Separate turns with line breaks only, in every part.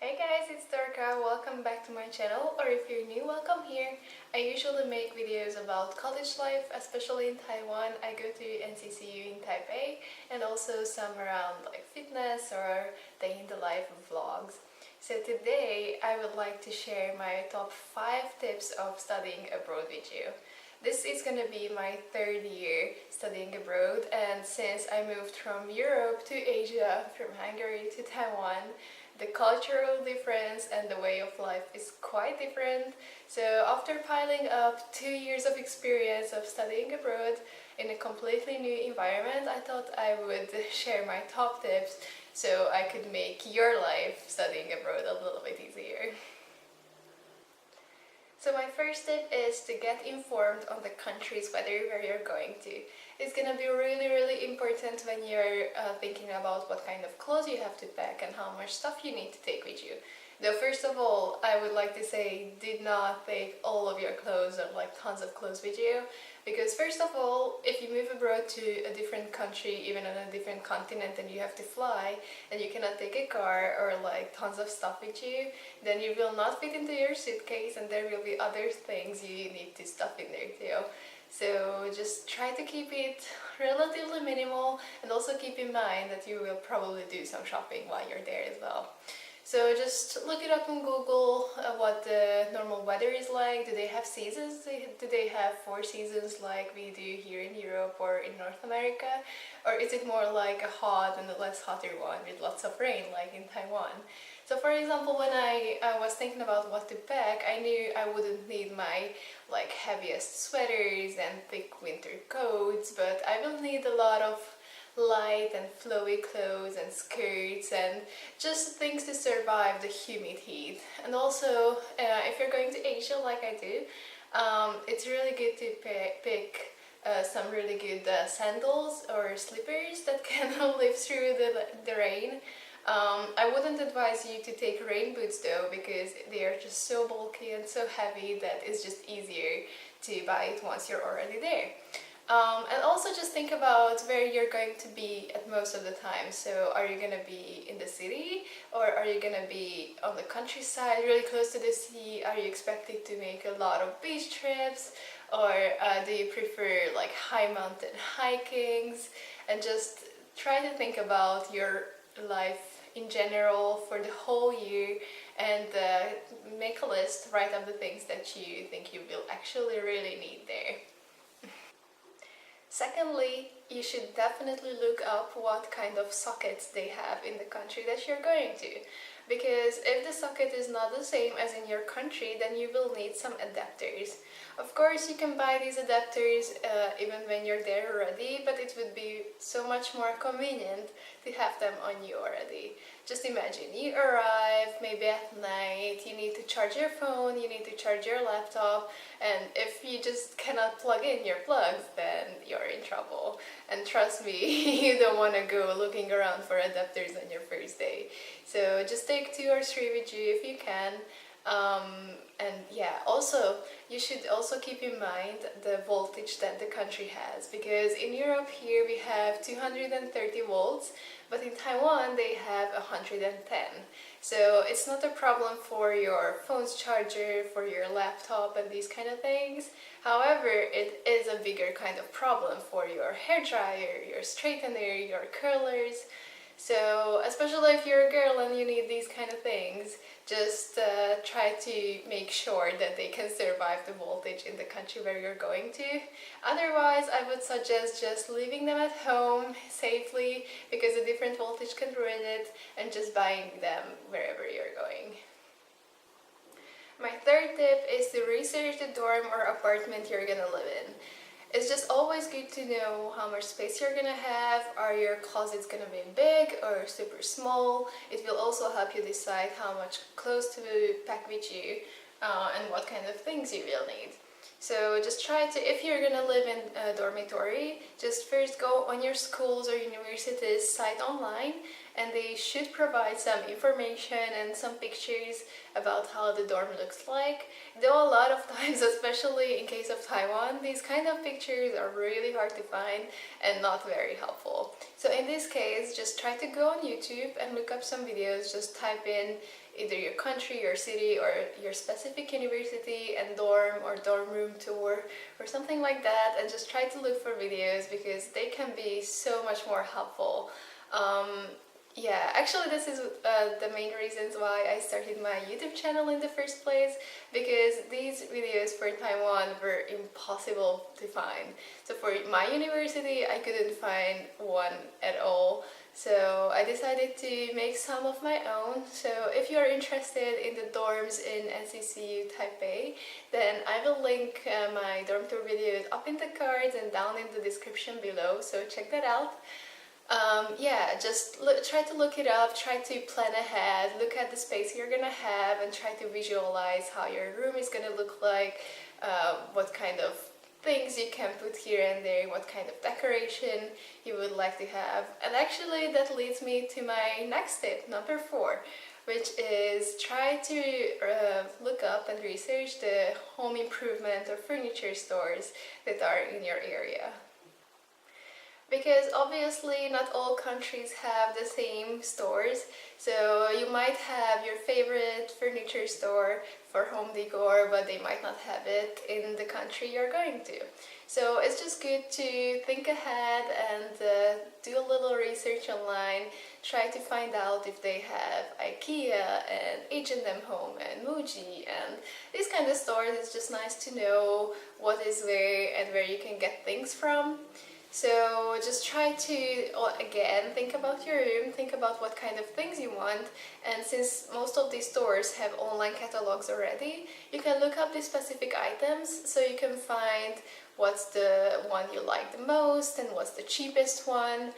Hey guys, it's Dorka. Welcome back to my channel, or if you're new, welcome here. I usually make videos about college life, especially in Taiwan. I go to NCCU in Taipei, and also some around like fitness or day in the life vlogs. So today I would like to share my top 5 tips of studying abroad with you. This is gonna be my 3rd year studying abroad, and since I moved from Europe to Asia, from Hungary to Taiwan, the cultural difference and the way of life is quite different. So after piling up 2 years of experience of studying abroad in a completely new environment, I thought I would share my top tips so I could make your life studying abroad a little bit easier. So my first tip is to get informed on the country's weather where you're going to. It's gonna be really important when you're thinking about what kind of clothes you have to pack and how much stuff you need to take with you. Though first of all, I would like to say, did not take all of your clothes or like tons of clothes with you, because first of all, if you move abroad to a different country, even on a different continent, and you have to fly and you cannot take a car or like tons of stuff with you, then you will not fit into your suitcase and there will be other things you need to stuff in there too. So just try to keep it relatively minimal, and also keep in mind that you will probably do some shopping while you're there as well. So just look it up on Google, what the normal weather is like. Do they have seasons? Do they have 4 seasons like we do here in Europe or in North America? Or is it more like a hot and a less hotter one with lots of rain like in Taiwan? So for example, when I was thinking about what to pack, I knew I wouldn't need my like heaviest sweaters and thick winter coats, but I will need a lot of light and flowy clothes and skirts and just things to survive the humid heat. And also, if you're going to Asia like I do, it's really good to pick some really good sandals or slippers that can live through the rain. I wouldn't advise you to take rain boots though, because they are just so bulky and so heavy that it's just easier to buy it once you're already there. And also just think about where you're going to be at most of the time. So are you going to be in the city, or are you going to be on the countryside really close to the sea? Are you expected to make a lot of beach trips, or do you prefer like high mountain hikings? And just try to think about your life in general for the whole year, and make a list, write up the things that you think you will actually really need there. Secondly, you should definitely look up what kind of sockets they have in the country that you're going to. Because if the socket is not the same as in your country, then you will need some adapters. Of course, you can buy these adapters even when you're there already, but it would be so much more convenient to have them on you already. Just imagine, you arrive maybe at night, you need to charge your phone, you need to charge your laptop, and if you just cannot plug in your plugs, then you're in trouble. And trust me, you don't want to go looking around for adapters on your first day. So just take 2 or 3 with you if you can. And yeah, also you should also keep in mind the voltage that the country has, because in Europe here we have 230 volts, but in Taiwan they have 110. So it's not a problem for your phone's charger, for your laptop and these kind of things. However, it is a bigger kind of problem for your hair dryer, your straightener, your curlers. So especially if you're a girl and you need these kind of things, just try to make sure that they can survive the voltage in the country where you're going to. Otherwise, I would suggest just leaving them at home safely, because a different voltage can ruin it, and just buying them wherever you're going. My third tip is to research the dorm or apartment you're gonna live in. It's just always good to know how much space you're gonna have. Are your closets gonna be big or super small? It will also help you decide how much clothes to pack with you and what kind of things you will need. So just try to, if you're gonna live in a dormitory, just first go on your schools or universities site online and they should provide some information and some pictures about how the dorm looks like. Though a lot of times, especially in case of Taiwan, these kind of pictures are really hard to find and not very helpful. So in this case, just try to go on YouTube and look up some videos. Just type in either your country, your city, or your specific university and dorm or dorm room tour or something like that, and just try to look for videos because they can be so much more helpful. Yeah, actually this is the main reasons why I started my YouTube channel in the first place, because these videos for Taiwan were impossible to find. So for my university I couldn't find one at all. So I decided to make some of my own. So if you're interested in the dorms in NCCU Taipei, then I will link my dorm tour videos up in the cards and down in the description below, so check that out. Yeah, just try to look it up, try to plan ahead, look at the space you're gonna have and try to visualize how your room is gonna look like, what kind of things you can put here and there, what kind of decoration you would like to have. And actually that leads me to my next tip, number 4, which is try to look up and research the home improvement or furniture stores that are in your area. Because obviously not all countries have the same stores, so you might have your favorite furniture store for home decor, but they might not have it in the country you're going to. So it's just good to think ahead and do a little research online, try to find out if they have IKEA and H&M Home and Muji and these kind of stores. It's just nice to know what is where and where you can get things from. So just try to, again, think about your room, think about what kind of things you want, and since most of these stores have online catalogs already, you can look up the specific items so you can find what's the one you like the most and what's the cheapest one.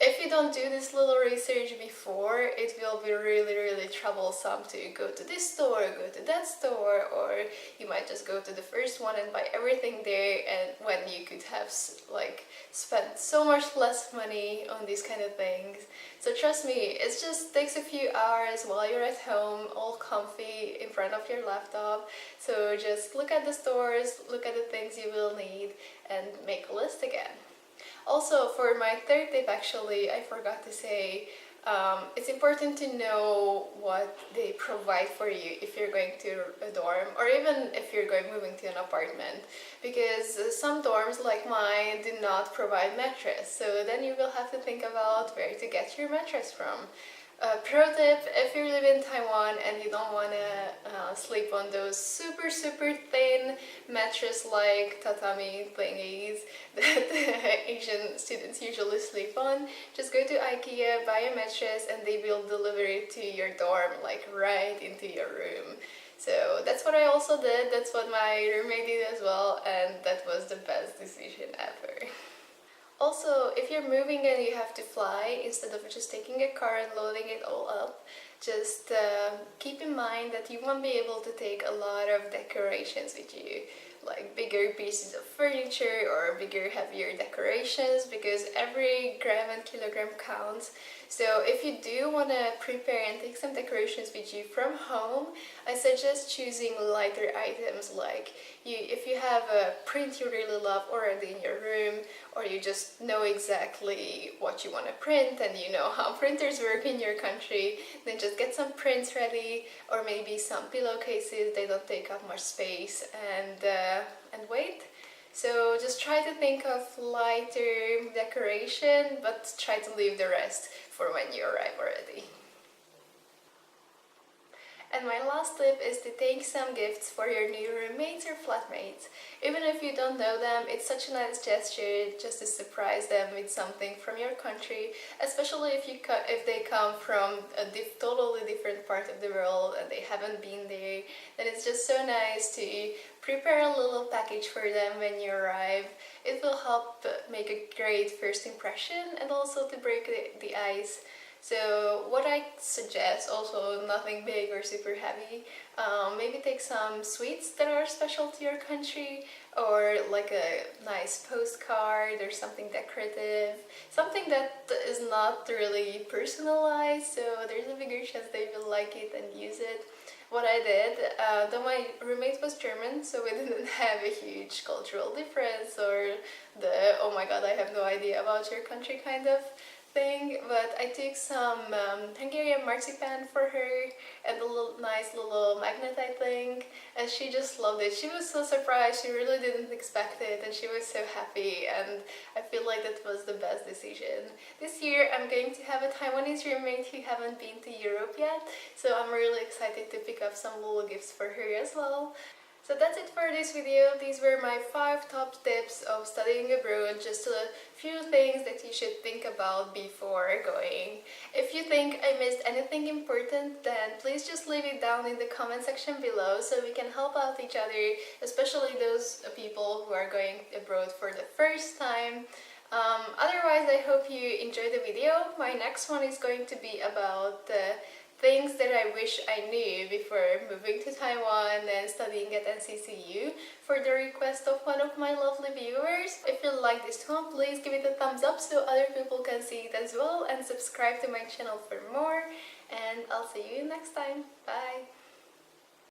If you don't do this little research before, it will be really troublesome to go to this store, go to that store, or you might just go to the first one and buy everything there, and when you could have like spent so much less money on these kind of things. So trust me, it just takes a few hours while you're at home, all comfy in front of your laptop. So just look at the stores, look at the things you will need, and make a list again. Also, for my third tip, actually, I forgot to say, it's important to know what they provide for you if you're going to a dorm, or even if you're moving to an apartment, because some dorms like mine do not provide mattress, so then you will have to think about where to get your mattress from. Pro tip, if you live in Taiwan and you don't want to sleep on those super thin mattress like tatami thingies that Asian students usually sleep on, just go to IKEA, buy a mattress, and they will deliver it to your dorm, like right into your room. So that's what I also did, that's what my roommate did as well, and that was the best decision ever. Also, if you're moving and you have to fly, instead of just taking a car and loading it all up, just keep in mind that you won't be able to take a lot of decorations with you, like bigger pieces of furniture or bigger, heavier decorations, because every gram and kilogram counts. So if you do want to prepare and take some decorations with you from home, I suggest choosing lighter items, like if you have a print you really love already in your room, or you just know exactly what you want to print and you know how printers work in your country, then just get some prints ready, or maybe some pillowcases. They don't take up much space and weight. So just try to think of lighter decoration, but try to leave the rest for when you arrive already. And my last tip is to take some gifts for your new roommates or flatmates. Even if you don't know them, it's such a nice gesture just to surprise them with something from your country, especially if they come from a totally different part of the world and they haven't been there. Then it's just so nice to prepare a little package for them when you arrive. It will help make a great first impression and also to break the ice. So what I suggest, also nothing big or super heavy, maybe take some sweets that are special to your country, or like a nice postcard or something decorative, something that is not really personalized, so there's a bigger chance they will like it and use it. What I did, though my roommate was German, so we didn't have a huge cultural difference or the oh my god I have no idea about your country kind of thing, but I took some Hungarian marzipan for her and a little nice little magnetite thing, and she just loved it. She was so surprised, she really didn't expect it, and she was so happy, and I feel like that was the best decision. This year I'm going to have a Taiwanese roommate who haven't been to Europe yet, so I'm really excited to pick up some little gifts for her as well. So that's it for this video. These were my 5 top tips of studying abroad, just a few things that you should think about before going. If you think I missed anything important, then please just leave it down in the comment section below so we can help out each other, especially those people who are going abroad for the first time. Otherwise, I hope you enjoyed the video. My next one is going to be about things that I wish I knew before moving to Taiwan and studying at NCCU for the request of one of my lovely viewers. If you like this one, please give it a thumbs up so other people can see it as well, and subscribe to my channel for more, and I'll see you next time. Bye!